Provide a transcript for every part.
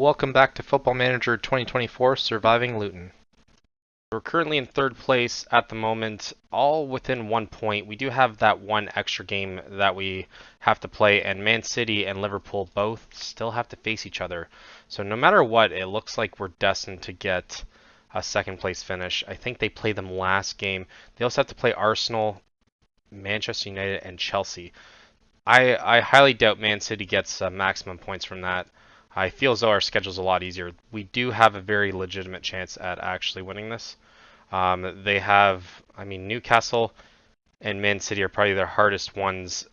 Welcome back to Football Manager 2024 Surviving Luton. We're currently in third place at the moment, all within 1 point. We do have that one extra game that we have to play, and Man City and Liverpool both still have to face each other. So no matter what, it looks like we're destined to get a second place finish. I think they play them last game. They also have to play Arsenal, Manchester United, and Chelsea. I highly doubt Man City gets maximum points from that. I feel as though our schedule's a lot easier. We do have a very legitimate chance at actually winning this. They have, Newcastle and Man City are probably their hardest ones,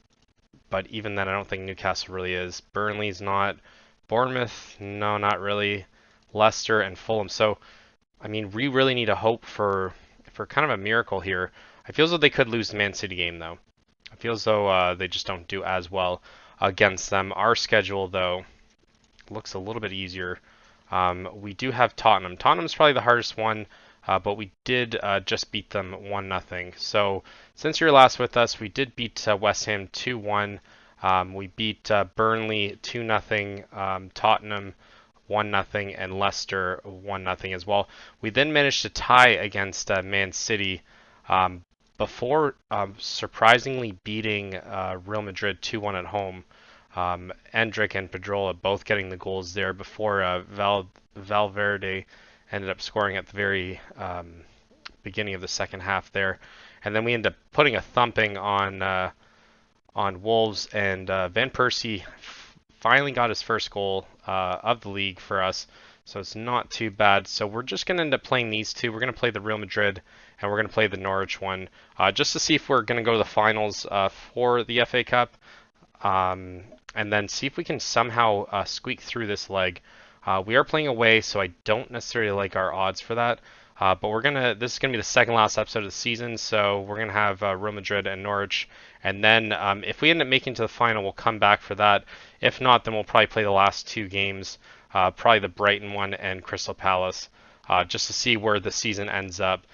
but even then, I don't think Newcastle really is. Burnley's not. Bournemouth, no, not really. Leicester and Fulham. So, we really need to hope for kind of a miracle here. I feel as though they could lose the Man City game, though. I feel as though they just don't do as well against them. Our schedule, though, looks a little bit easier. We do have Tottenham. Tottenham's probably the hardest one, but we did just beat them 1-0. So since you're last with us, we did beat West Ham 2-1. We beat Burnley 2-0, Tottenham 1-0, and Leicester 1-0 as well. We then managed to tie against Man City before surprisingly beating Real Madrid 2-1 at home. Endrick and Pedrola both getting the goals there before Valverde ended up scoring at the very beginning of the second half there. And then we end up putting a thumping on Wolves, and Van Persie finally got his first goal of the league for us. So it's not too bad. So we're just going to end up playing these two. We're going to play the Real Madrid and we're going to play the Norwich one just to see if we're going to go to the finals for the FA Cup. And then see if we can somehow squeak through this leg. We are playing away, so I don't necessarily like our odds for that. But this is gonna be the second last episode of the season, so we're gonna have Real Madrid and Norwich, and then if we end up making to the final, we'll come back for that. If not, then we'll probably play the last two games, probably the Brighton one and Crystal Palace, just to see where the season ends up.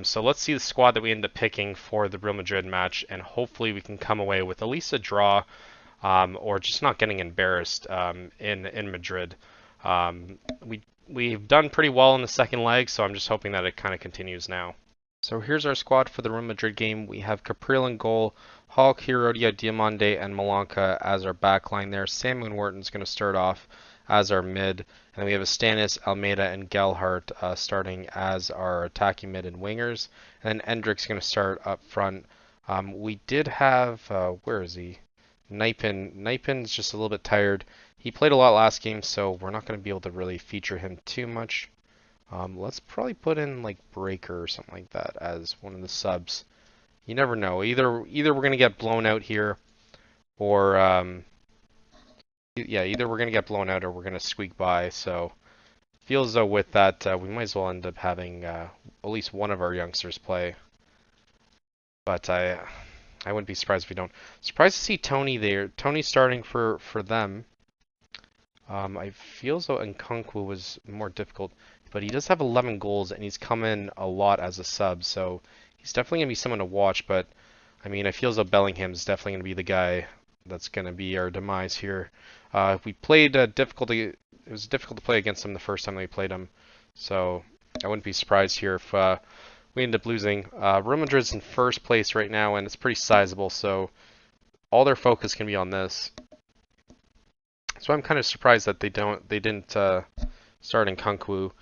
So let's see the squad that we end up picking for the Real Madrid match, and hopefully we can come away with at least a draw. Or just not getting embarrassed in Madrid. We've done pretty well in the second leg, so I'm just hoping that it kind of continues now. So here's our squad for the Real Madrid game. We have Capril in goal, Hulk, Herodia, Diamande, and Malanka as our back line there. Sam Wharton's going to start off as our mid. And we have Stanis, Almeida, and Gelhardt starting as our attacking mid and wingers. And then Endrick's going to start up front. We did have, where is he? Nipin's just a little bit tired. He played a lot last game, so we're not going to be able to really feature him too much. Let's probably put in like Breaker or something like that as one of the subs. You never know. Either we're going to get blown out here, or either we're going to get blown out or we're going to squeak by. So feels as though with that we might as well end up having at least one of our youngsters play. But I wouldn't be surprised if we don't. Surprised to see Tony there. Tony's starting for them. I feel as though Nkunku was more difficult, but he does have 11 goals and he's come in a lot as a sub, so he's definitely going to be someone to watch. But I feel as though Bellingham's definitely going to be the guy that's going to be our demise here. We played difficulty. It was difficult to play against him the first time we played him, so I wouldn't be surprised here if we end up losing. Real Madrid's in first place right now, and it's pretty sizable, so all their focus can be on this. So I'm kind of surprised that they didn't start Nkunku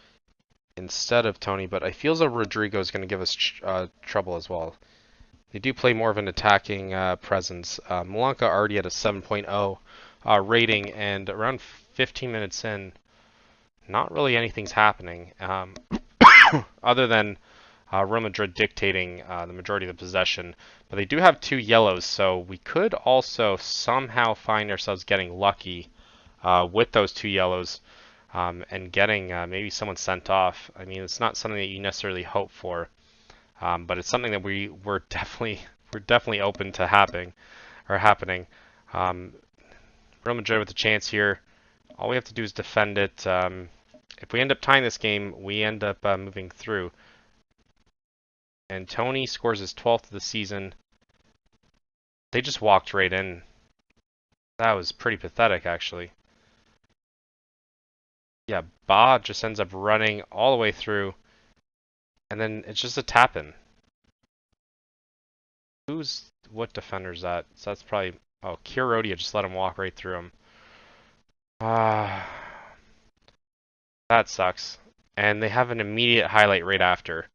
instead of Tony, but I feel as though Rodrigo is going to give us trouble as well. They do play more of an attacking presence. Malanka already at a 7.0 rating, and around 15 minutes in, not really anything's happening other than Real Madrid dictating the majority of the possession. But they do have 2 yellows, so we could also somehow find ourselves getting lucky with those 2 yellows and getting maybe someone sent off. It's not something that you necessarily hope for, but it's something that we're definitely open to happening. Real Madrid with a chance here. All we have to do is defend it. If we end up tying this game, we end up moving through. And Tony scores his 12th of the season. They just walked right in. That was pretty pathetic, actually. Yeah, Ba just ends up running all the way through, and then it's just a tap-in. What defender's that? So that's probably, oh, Kirodia just let him walk right through him. Ah, that sucks. And they have an immediate highlight right after.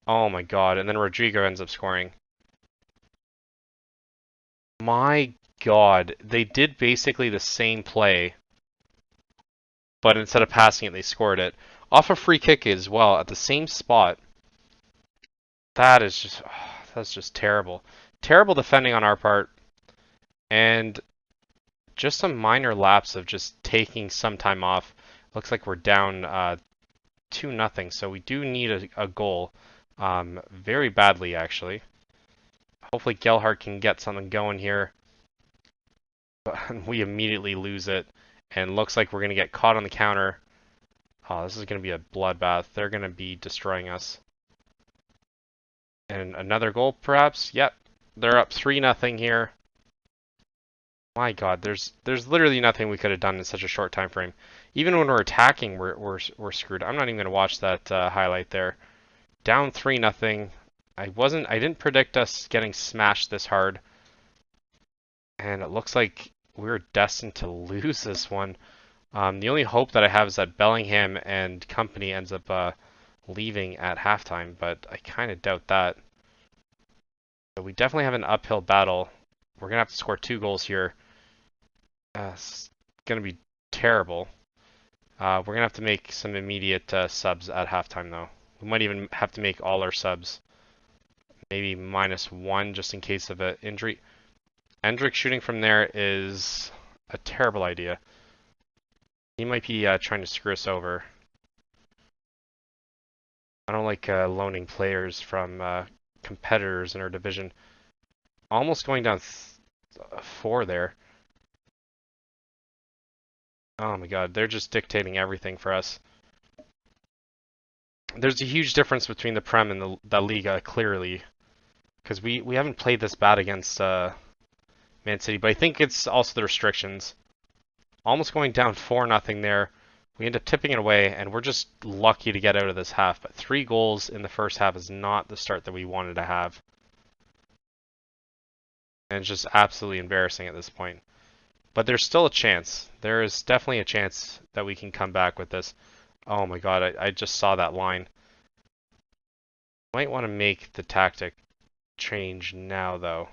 Oh my god, and then Rodrigo ends up scoring. My god, they did basically the same play, but instead of passing it, they scored it. Off a free kick as well, at the same spot. That is just, that's just terrible. Terrible defending on our part, and just some minor lapse of just taking some time off. Looks like we're down 2-0, so we do need a goal very badly, actually. Hopefully Gelhardt can get something going here. But we immediately lose it, and looks like we're going to get caught on the counter. Oh, this is going to be a bloodbath. They're going to be destroying us. And another goal, perhaps? Yep. They're up 3-0 here. My God, there's literally nothing we could have done in such a short time frame. Even when we're attacking, we're screwed. I'm not even going to watch that highlight there. Down 3-0. I didn't predict us getting smashed this hard. And it looks like we're destined to lose this one. The only hope that I have is that Bellingham and company ends up leaving at halftime, but I kind of doubt that. So we definitely have an uphill battle. We're going to have to score 2 goals here. It's going to be terrible. We're going to have to make some immediate subs at halftime, though. We might even have to make all our subs. Maybe -1 just in case of an injury. Endrick shooting from there is a terrible idea. He might be trying to screw us over. I don't like loaning players from competitors in our division. Almost going down 4 there. Oh my god, they're just dictating everything for us. There's a huge difference between the Prem and the Liga, clearly. Because we haven't played this bad against Man City, but I think it's also the restrictions. Almost going down 4-0 there. We end up tipping it away, and we're just lucky to get out of this half. But 3 goals in the first half is not the start that we wanted to have. And it's just absolutely embarrassing at this point. But there's still a chance. There is definitely a chance that we can come back with this. Oh my god, I just saw that line. Might want to make the tactic change now, though.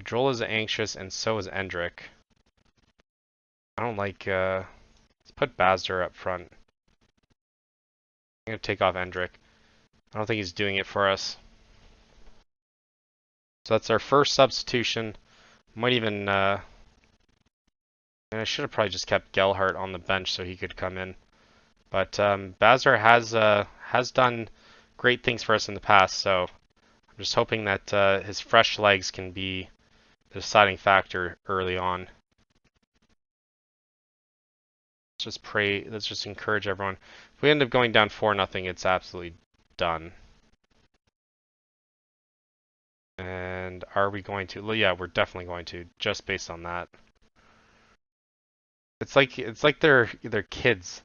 Joel is anxious, and so is Endrick. I don't like, let's put Bazder up front. I'm going to take off Endrick. I don't think he's doing it for us. So that's our first substitution. Might even, and I should have probably just kept Gelhardt on the bench so he could come in. But Bazder has done great things for us in the past, so I'm just hoping that his fresh legs can be the deciding factor early on. Let's just pray. Let's just encourage everyone. If we end up going down 4-0, it's absolutely done. And are we going to? Well, yeah, we're definitely going to, just based on that. It's like they're kids.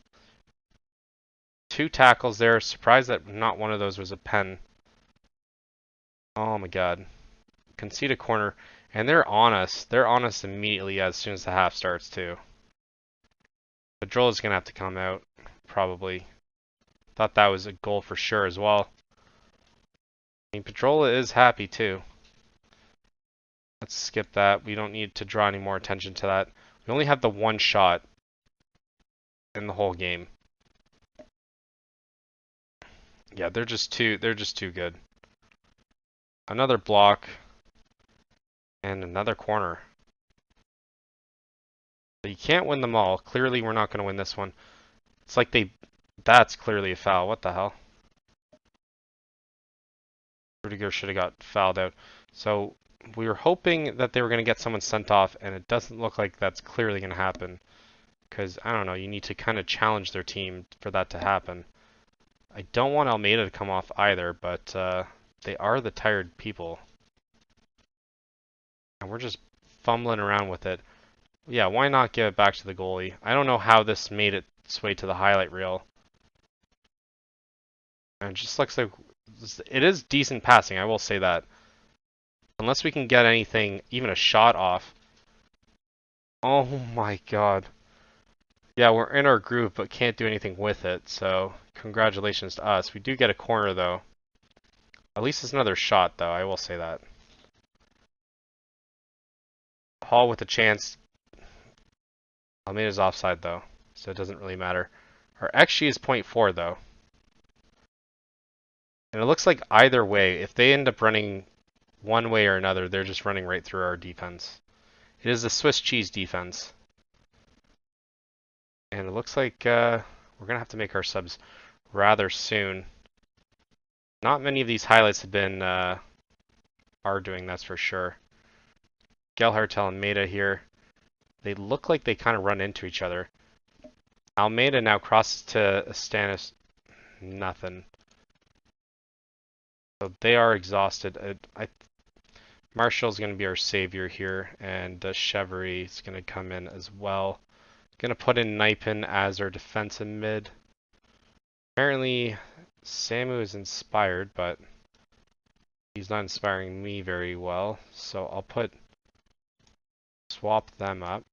2 tackles there. Surprised that not one of those was a pen. Oh my god. Concede a corner. And they're on us. They're on us immediately as soon as the half starts, too. Pedrola's going to have to come out, probably. Thought that was a goal for sure as well. I mean, Pedrola is happy, too. Let's skip that. We don't need to draw any more attention to that. We only have the 1 shot in the whole game. Yeah, they're just too good. Another block. And another corner. But you can't win them all. Clearly, we're not going to win this one. It's like that's clearly a foul. What the hell? Rudiger should have got fouled out. So we were hoping that they were going to get someone sent off, and it doesn't look like that's clearly going to happen. Because, I don't know, you need to kind of challenge their team for that to happen. I don't want Almeida to come off either, but they are the tired people. And we're just fumbling around with it. Yeah, why not give it back to the goalie? I don't know how this made its way to the highlight reel. And it just looks like it is decent passing, I will say that. Unless we can get anything, even a shot off. Oh my god. Yeah, we're in our groove, but can't do anything with it, so congratulations to us. We do get a corner, though. At least it's another shot, though, I will say that. Hall with a chance. Almeida's offside, though, so it doesn't really matter. Our XG is 0.4, though. And it looks like either way, if they end up running one way or another, they're just running right through our defense. It is a Swiss cheese defense. And it looks like we're going to have to make our subs rather soon. Not many of these highlights have been are doing, that's for sure. Gelhardt to Almeida here. They look like they kind of run into each other. Almeida now crosses to Stannis. Nothing. So they are exhausted. Marshall's going to be our savior here, and Chevry is going to come in as well. Going to put in Nipin as our defensive mid. Apparently, Samu is inspired, but he's not inspiring me very well. So I'll swap them up.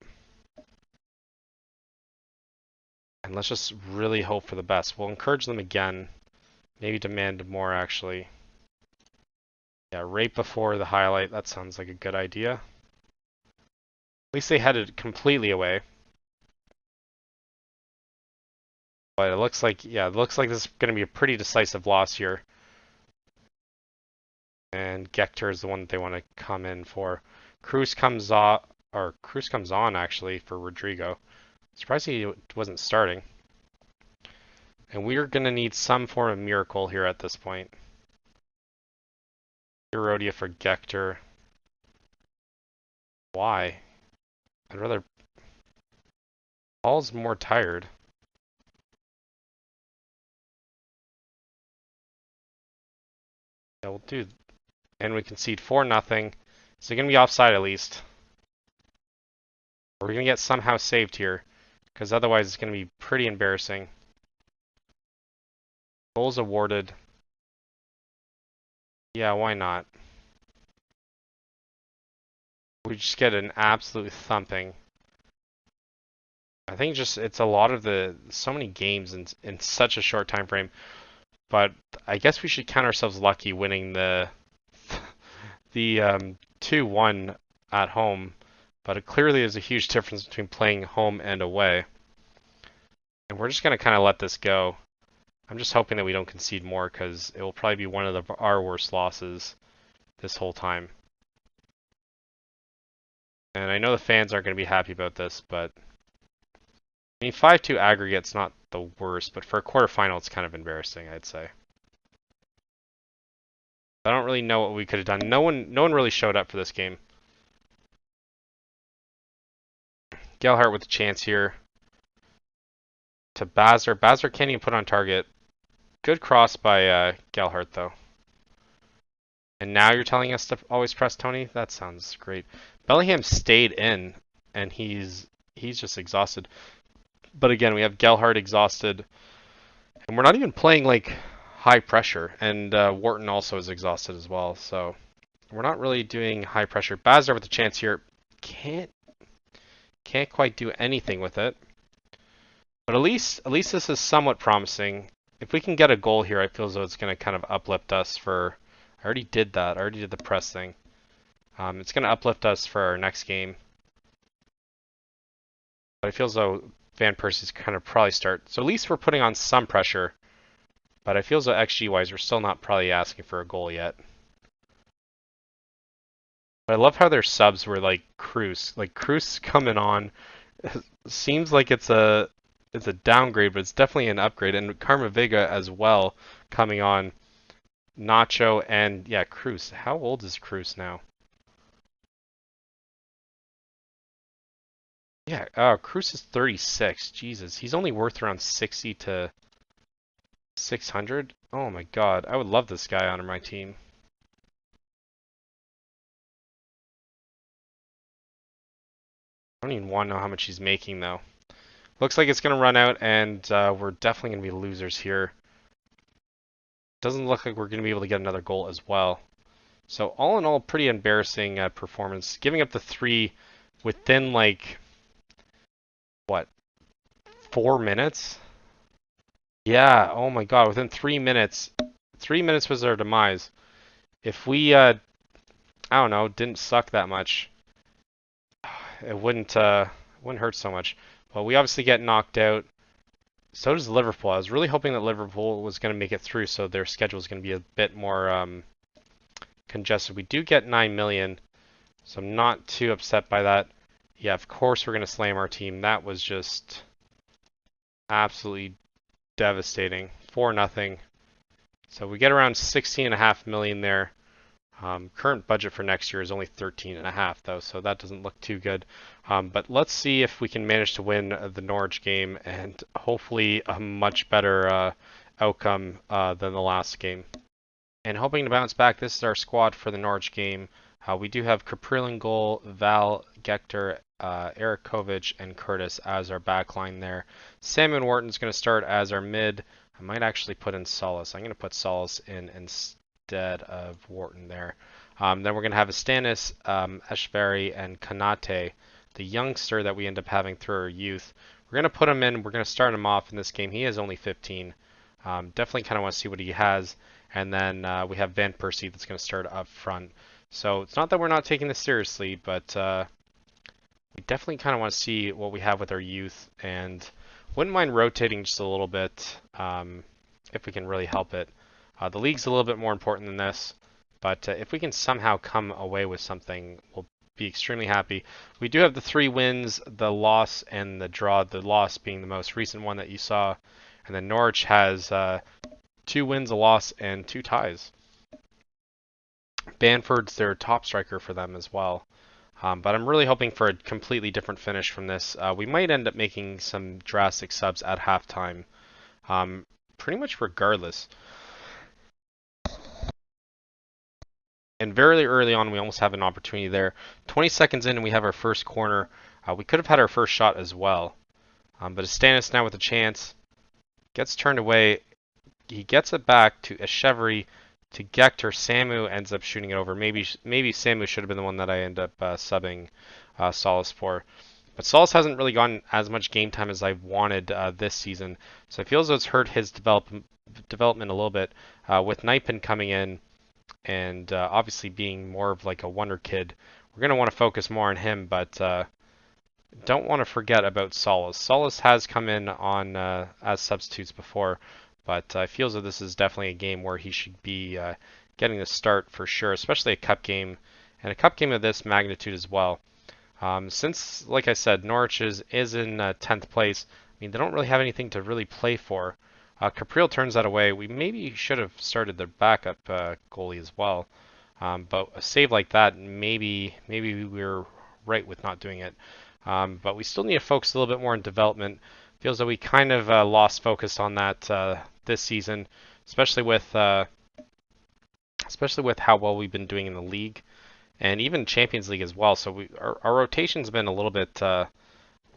And let's just really hope for the best. We'll encourage them again. Maybe demand more, actually. Yeah, right before the highlight. That sounds like a good idea. At least they headed completely away. But it looks like, yeah, it looks like this is going to be a pretty decisive loss here. And Gekter is the one that they want to come in for. Cruz comes on actually for Rodrigo. Surprised he wasn't starting. And we're going to need some form of miracle here at this point. Erodia for Gekter. Why? I'd rather... Paul's more tired. Yeah, we'll do... And we concede 4-0. So going to be offside at least. We're going to get somehow saved here. Because otherwise it's going to be pretty embarrassing. Goals awarded. Yeah, why not? We just get an absolute thumping. I think just it's a lot of so many games in such a short time frame. But I guess we should count ourselves lucky winning the 2-1 at home. But it clearly is a huge difference between playing home and away. And we're just going to kind of let this go. I'm just hoping that we don't concede more because it will probably be one of our worst losses this whole time. And I know the fans aren't going to be happy about this, but I mean 5-2 aggregate's not the worst, but for a quarterfinal it's kind of embarrassing, I'd say. I don't really know what we could have done. No one really showed up for this game. Gelhardt with a chance here. To Bazar. Bazar can't even put on target. Good cross by Gelhardt, though. And now you're telling us to always press Tony? That sounds great. Bellingham stayed in, and he's just exhausted. But again, we have Gelhardt exhausted. And we're not even playing, like, high pressure. And Wharton also is exhausted as well. So we're not really doing high pressure. Bazar with a chance here. Can't quite do anything with it. But at least this is somewhat promising. If we can get a goal here, I feel as though it's going to kind of uplift us for... I already did that. I already did the press thing. It's going to uplift us for our next game. But I feel as though Van Persie's kind of probably start. So at least we're putting on some pressure. But I feel as though XG-wise, we're still not probably asking for a goal yet. But I love how their subs were like Cruz. Like Cruz coming on. Seems like it's a downgrade, but it's definitely an upgrade. And Karma Vega as well coming on. Nacho and yeah, Cruz. How old is Cruz now? Yeah, Cruz is 36. Jesus, he's only worth around 60 to 600. Oh my God, I would love this guy on my team. I don't even want to know how much he's making though. Looks like it's going to run out, and we're definitely going to be losers here. Doesn't look like we're going to be able to get another goal as well. So all in all, pretty embarrassing performance. Giving up the 3 within like, what, 4 minutes? Yeah, oh my god, within 3 minutes. 3 minutes was our demise. If we, I don't know, didn't suck that much, it wouldn't hurt so much. Well, we obviously get knocked out. So does Liverpool. I was really hoping that Liverpool was going to make it through, so their schedule is going to be a bit more congested. We do get 9 million, so I'm not too upset by that. Yeah, of course we're going to slam our team. That was just absolutely devastating. 4-0. So we get around 16.5 million there. Current budget for next year is only 13.5 though, so that doesn't look too good. But let's see if we can manage to win the Norwich game and hopefully a much better outcome than the last game. And hoping to bounce back, this is our squad for the Norwich game. We do have Caprill in goal, Val, Gector, Eric Kovic, and Curtis as our backline there. Sam and Wharton's going to start as our mid. I might actually put in Solace. I'm going to put Solace in instead of Wharton there. Then we're going to have Astanis, Eshvari, and Kanate, the youngster that we end up having through our youth. We're going to put him in. We're going to start him off in this game. He is only 15. Definitely kind of want to see what he has. And then we have Van Persie that's going to start up front. So it's not that we're not taking this seriously, but we definitely kind of want to see what we have with our youth. And wouldn't mind rotating just a little bit if we can really help it. The league's a little bit more important than this, but if we can somehow come away with something, we'll be extremely happy. We do have the 3 wins, the loss, and the draw. The loss being the most recent one that you saw. And then Norwich has 2 wins, a loss, and 2 ties. Bamford's their top striker for them as well. But I'm really hoping for a completely different finish from this. We might end up making some drastic subs at halftime, pretty much regardless. And very early on, we almost have an opportunity there. 20 seconds in, and we have our first corner. We could have had our first shot as well. But Astanis now with a chance. Gets turned away. He gets it back to Eshvari, to Gector. Samu ends up shooting it over. Maybe Samu should have been the one that I end up subbing Solace for. But Solace hasn't really gotten as much game time as I wanted this season. So I feel as though it's hurt his development a little bit. With Nipin coming in and obviously being more of like a wonder kid, we're going to want to focus more on him, but don't want to forget about Solace. Solace has come in on as substitutes before, but I feel as though this is definitely a game where he should be getting the start for sure, especially a cup game, and a cup game of this magnitude as well. Since, like I said, Norwich is in 10th place, I mean, they don't really have anything to really play for. Caprill turns that away. We maybe should have started their backup goalie as well. But a save like that, maybe we were right with not doing it. But we still need to focus a little bit more on development. Feels that we kind of lost focus on that this season, especially with how well we've been doing in the league and even Champions League as well. So our rotation's been a little bit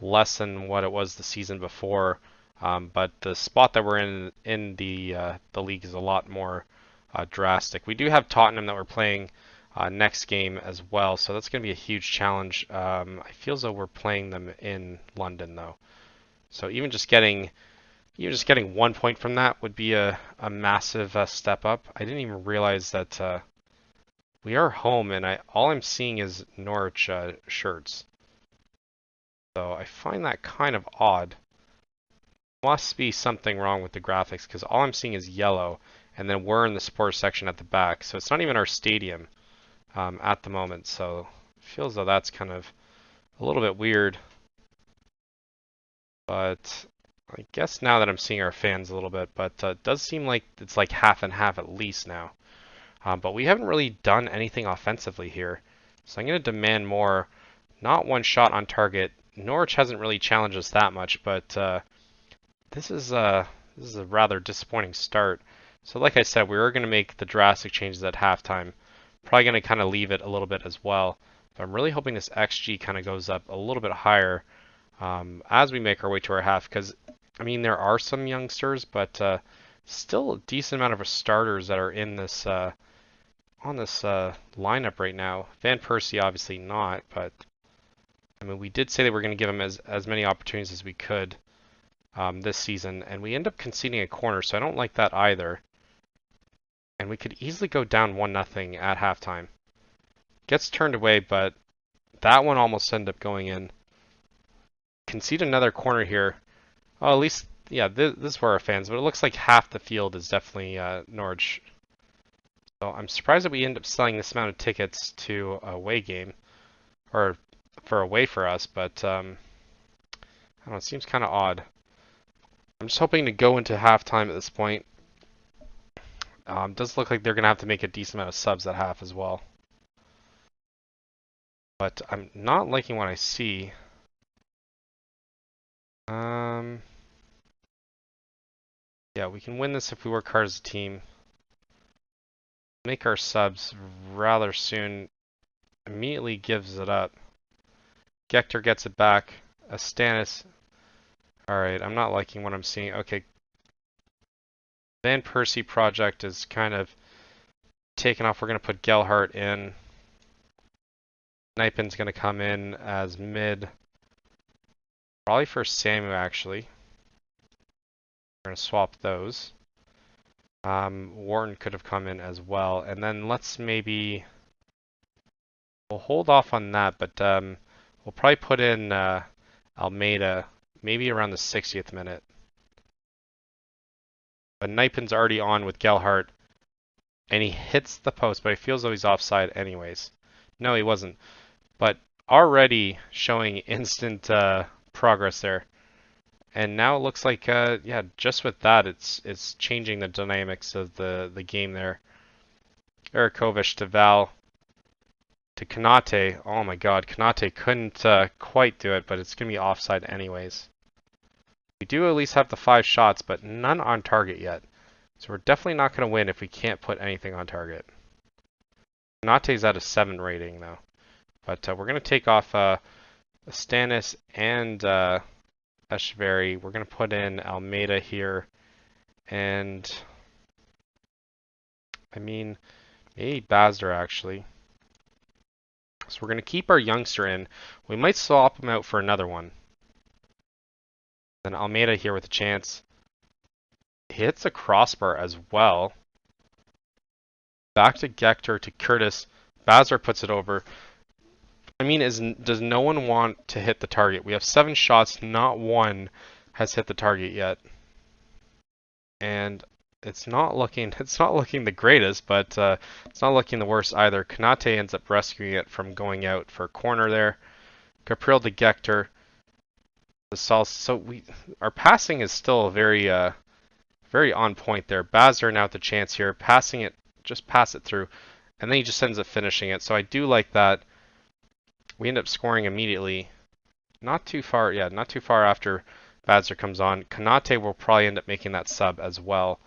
less than what it was the season before. But the spot that we're in the league is a lot more drastic. We do have Tottenham that we're playing next game as well, so that's going to be a huge challenge. I feel as though we're playing them in London though, so even just getting 1 point from that would be a massive step up. I didn't even realize that we are home, and all I'm seeing is Norwich shirts, so I find that kind of odd. Must be something wrong with the graphics because all I'm seeing is yellow, and then we're in the sports section at the back, so it's not even our stadium at the moment. So it feels though that's kind of a little bit weird, but I guess now that I'm seeing our fans a little bit, but it does seem like it's like half and half at least now. But we haven't really done anything offensively here, so I'm going to demand more. Not one shot on target. Norwich hasn't really challenged us that much, but this is a rather disappointing start. So like I said, we are going to make the drastic changes at halftime. Probably going to kind of leave it a little bit as well. But I'm really hoping this XG kind of goes up a little bit higher as we make our way to our half, because I mean there are some youngsters, but still a decent amount of starters that are in this on this lineup right now. Van Persie obviously not, but I mean we did say that we're going to give him as many opportunities as we could this season, and we end up conceding a corner, so I don't like that either. And we could easily go down 1-0 at halftime. Gets turned away, but that one almost ended up going in. Concede another corner here. Oh, at least, yeah, this is for our fans, but it looks like half the field is definitely Norwich. So I'm surprised that we end up selling this amount of tickets to a away game, or for away for us, but I don't know, it seems kind of odd. I'm just hoping to go into halftime at this point. Does look like they're going to have to make a decent amount of subs at half as well. But I'm not liking what I see. Yeah, we can win this if we work hard as a team. Make our subs rather soon. Immediately gives it up. Gector gets it back. Astanis. Alright, I'm not liking what I'm seeing. Okay. Van Persie project is kind of taken off. We're going to put Gelhart in. Nijpen's going to come in as mid. Probably for Samu, actually. We're going to swap those. Wharton could have come in as well. And then let's maybe... We'll hold off on that, but we'll probably put in Almeida maybe around the 60th minute. But Nijpen's already on with Gelhart, and he hits the post, but it feels though he's offside anyways. No, he wasn't. But already showing instant progress there. And now it looks like, yeah, just with that, it's changing the dynamics of the game there. Erikovic to Val to Konate. Oh my God, Konate couldn't quite do it, but it's going to be offside anyways. We do at least have the 5 shots, but none on target yet. So we're definitely not going to win if we can't put anything on target. Konate's at a 7 rating though. But we're going to take off Stanis and Echeverry. We're going to put in Almeida here. And I mean, maybe Bazder actually. So we're going to keep our youngster in. We might swap him out for another one. Then Almeida here with a chance. Hits a crossbar as well. Back to Gector to Curtis. Bazar puts it over. I mean, does no one want to hit the target? We have 7 shots, not one has hit the target yet. And it's not looking the greatest, but it's not looking the worst either. Konate ends up rescuing it from going out for a corner there. Capril to Gector. So our passing is still very very on point there. Bazar now with the chance here, passing it, just pass it through, and then he just ends up finishing it. So I do like that. We end up scoring immediately. Not too far, yeah, not too far after Bazar comes on. Konate will probably end up making that sub as well,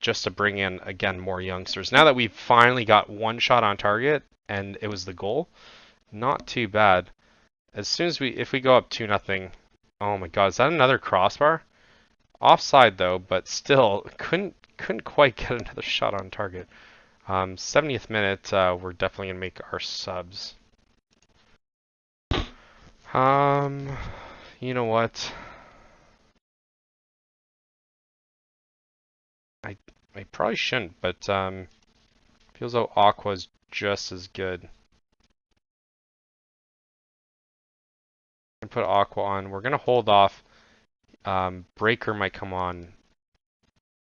just to bring in, again, more youngsters. Now that we've finally got 1 shot on target, and it was the goal, not too bad. As soon as if we go up 2-0, oh my God, is that another crossbar? Offside though, but still couldn't quite get another shot on target. 70th minute, we're definitely gonna make our subs. You know what? I probably shouldn't, but feels like Aqua's just as good. Put Aqua on. We're gonna hold off. Breaker might come on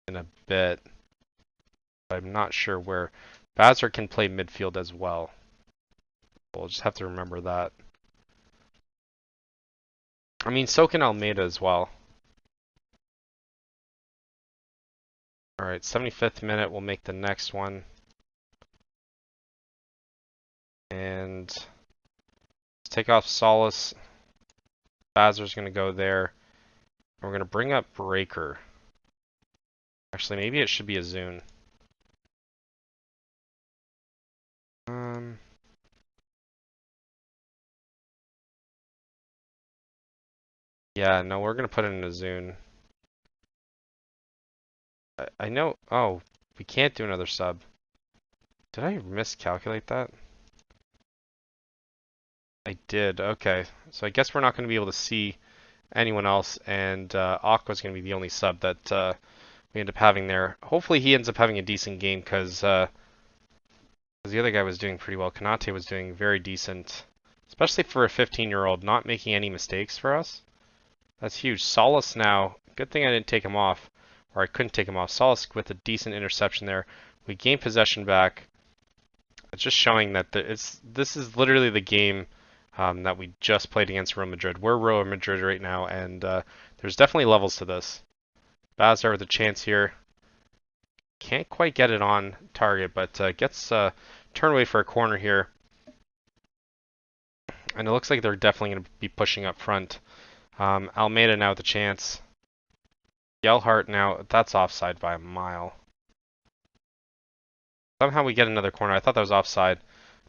in a bit, but I'm not sure where. Bazar can play midfield as well. We'll just have to remember that. I mean, so can Almeida as well. Alright, 75th minute, we'll make the next one. And let's take off Solace. Bazar's going to go there. And we're going to bring up Breaker. Actually, maybe it should be a Zune. Yeah, no, we're gonna put it in a Zune. I know. Oh, we can't do another sub. Did I miscalculate that? I did. Okay, so I guess we're not going to be able to see anyone else, and Aqua's going to be the only sub that we end up having there. Hopefully, he ends up having a decent game because the other guy was doing pretty well. Kanate was doing very decent, especially for a 15-year-old, not making any mistakes for us. That's huge. Solace now. Good thing I didn't take him off, or I couldn't take him off. Solace with a decent interception there. We gain possession back. It's just showing that this is literally the game that we just played against Real Madrid. We're Real Madrid right now, and there's definitely levels to this. Bazar with a chance here. Can't quite get it on target, but gets turned away for a corner here. And it looks like they're definitely going to be pushing up front. Almeida now with a chance. Gelhardt now, that's offside by a mile. Somehow we get another corner. I thought that was offside.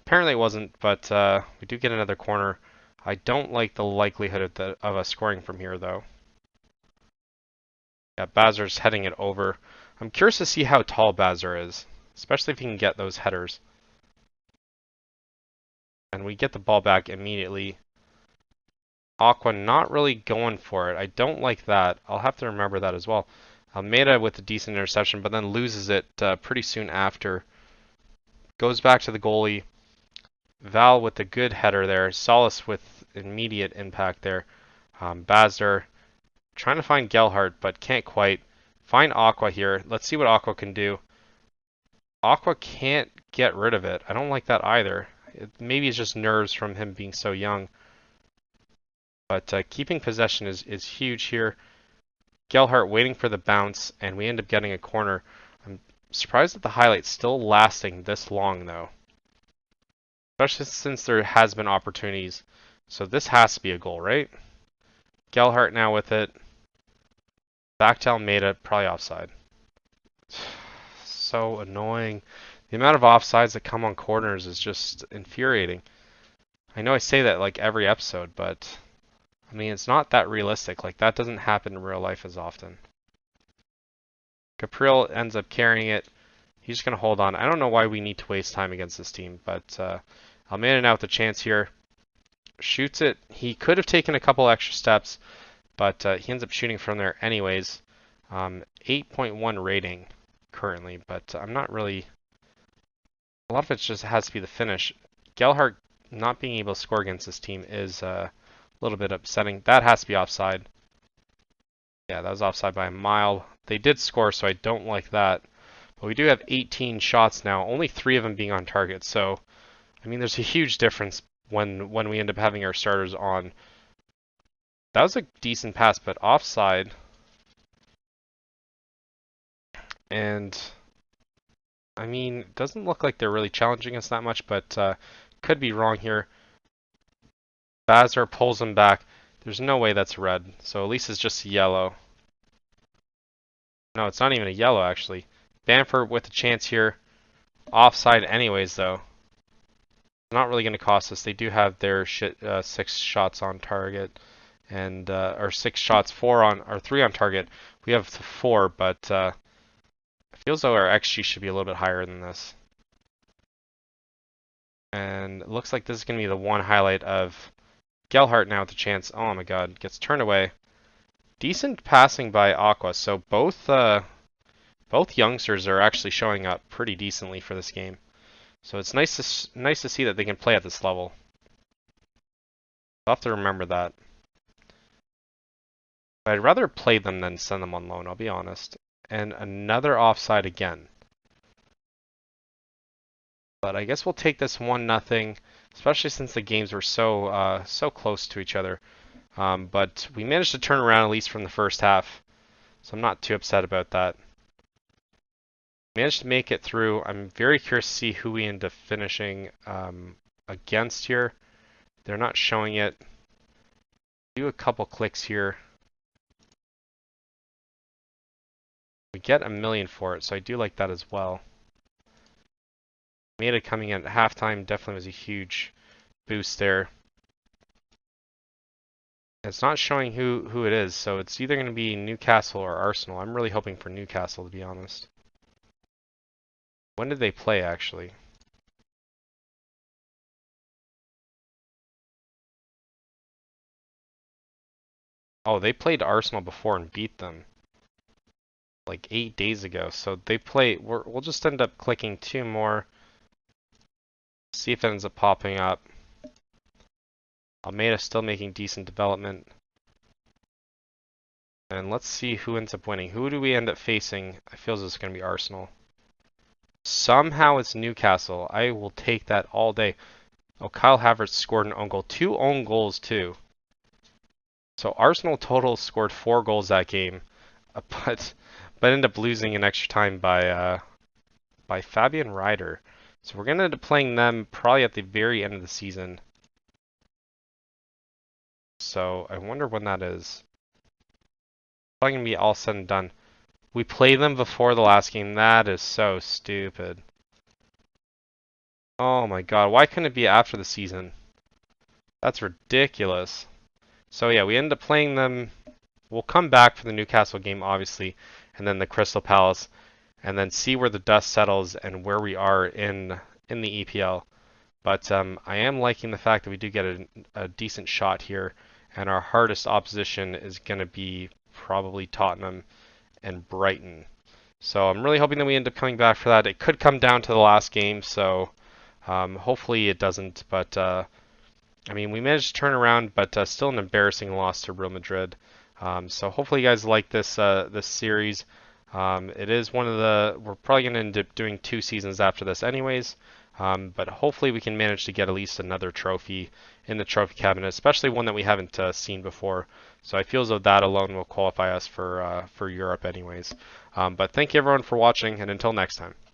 Apparently it wasn't, but we do get another corner. I don't like the likelihood of us scoring from here, though. Yeah, Bazar's heading it over. I'm curious to see how tall Bazar is, especially if he can get those headers. And we get the ball back immediately. Aqua not really going for it. I don't like that. I'll have to remember that as well. Almeida with a decent interception, but then loses it pretty soon after. Goes back to the goalie. Val with a good header there. Solace with immediate impact there. Bazar trying to find Gelhardt, but can't quite. Find Aqua here. Let's see what Aqua can do. Aqua can't get rid of it. I don't like that either. Maybe it's just nerves from him being so young. But keeping possession is huge here. Gelhardt waiting for the bounce, and we end up getting a corner. I'm surprised that the highlight's still lasting this long, though. Especially since there has been opportunities. So this has to be a goal, right? Gelhardt now with it. Back to Almeida, probably offside. So annoying. The amount of offsides that come on corners is just infuriating. I know I say that like every episode, but I mean, it's not that realistic. Like, that doesn't happen in real life as often. Capriel ends up carrying it. He's just going to hold on. I don't know why we need to waste time against this team, but Almeida now with a chance here. Shoots it. He could have taken a couple extra steps, but he ends up shooting from there anyways. 8.1 rating currently, but I'm not really... A lot of it just has to be the finish. Gelhardt not being able to score against this team is a little bit upsetting. That has to be offside. Yeah, that was offside by a mile. They did score, so I don't like that. But we do have 18 shots now, only 3 of them being on target. So, I mean, there's a huge difference when we end up having our starters on. That was a decent pass, but offside. And, I mean, it doesn't look like they're really challenging us that much, but could be wrong here. Bazar pulls him back. There's no way that's red, so at least it's just yellow. No, it's not even a yellow, actually. Bamford with a chance here. Offside anyways, though. Not really going to cost us. They do have their 6 shots on target. And, or 6 shots, 3 on target. We have 4, but it feels though our XG should be a little bit higher than this. And it looks like this is going to be the one highlight of Gelhardt now with the chance. Oh my god, gets turned away. Decent passing by Aqua. So both youngsters are actually showing up pretty decently for this game. So it's nice to see that they can play at this level. I'll have to remember that. But I'd rather play them than send them on loan, I'll be honest. And another offside again. But I guess we'll take this 1-0, especially since the games were so close to each other. But we managed to turn around at least from the first half, so I'm not too upset about that. Managed to make it through. I'm very curious to see who we end up finishing against here. They're not showing it. Do a couple clicks here. We get 1 million for it, so I do like that as well. Made it coming in at halftime definitely was a huge boost there. It's not showing who it is, so it's either going to be Newcastle or Arsenal. I'm really hoping for Newcastle, to be honest. When did they play, actually? Oh, they played Arsenal before and beat them like 8 days ago. So they play. We'll just end up clicking two more. See if it ends up popping up. Almeida still making decent development. And let's see who ends up winning. Who do we end up facing? I feel as it's going to be Arsenal. Somehow it's Newcastle. I will take that all day. Oh, Kyle Havertz scored an own goal. Two own goals, too. So Arsenal total scored 4 goals that game, but ended up losing in extra time by Fabian Ryder. So we're gonna end up playing them probably at the very end of the season. So I wonder when that is. Probably gonna be all said and done. We played them before the last game. That is so stupid. Oh my god, why couldn't it be after the season? That's ridiculous. So yeah, we ended up playing them. We'll come back for the Newcastle game, obviously, and then the Crystal Palace, and then see where the dust settles and where we are in the EPL. But I am liking the fact that we do get a decent shot here, and our hardest opposition is going to be probably Tottenham and Brighton. So I'm really hoping that we end up coming back for that. It could come down to the last game, so hopefully it doesn't. But I mean, we managed to turn around, but still an embarrassing loss to Real Madrid. So hopefully you guys like this series. It is one of the we're probably going to end up doing 2 seasons after this, anyways. But hopefully we can manage to get at least another trophy in the trophy cabinet, especially one that we haven't seen before. So I feel as though that alone will qualify us for Europe, anyways. But thank you everyone for watching, and until next time.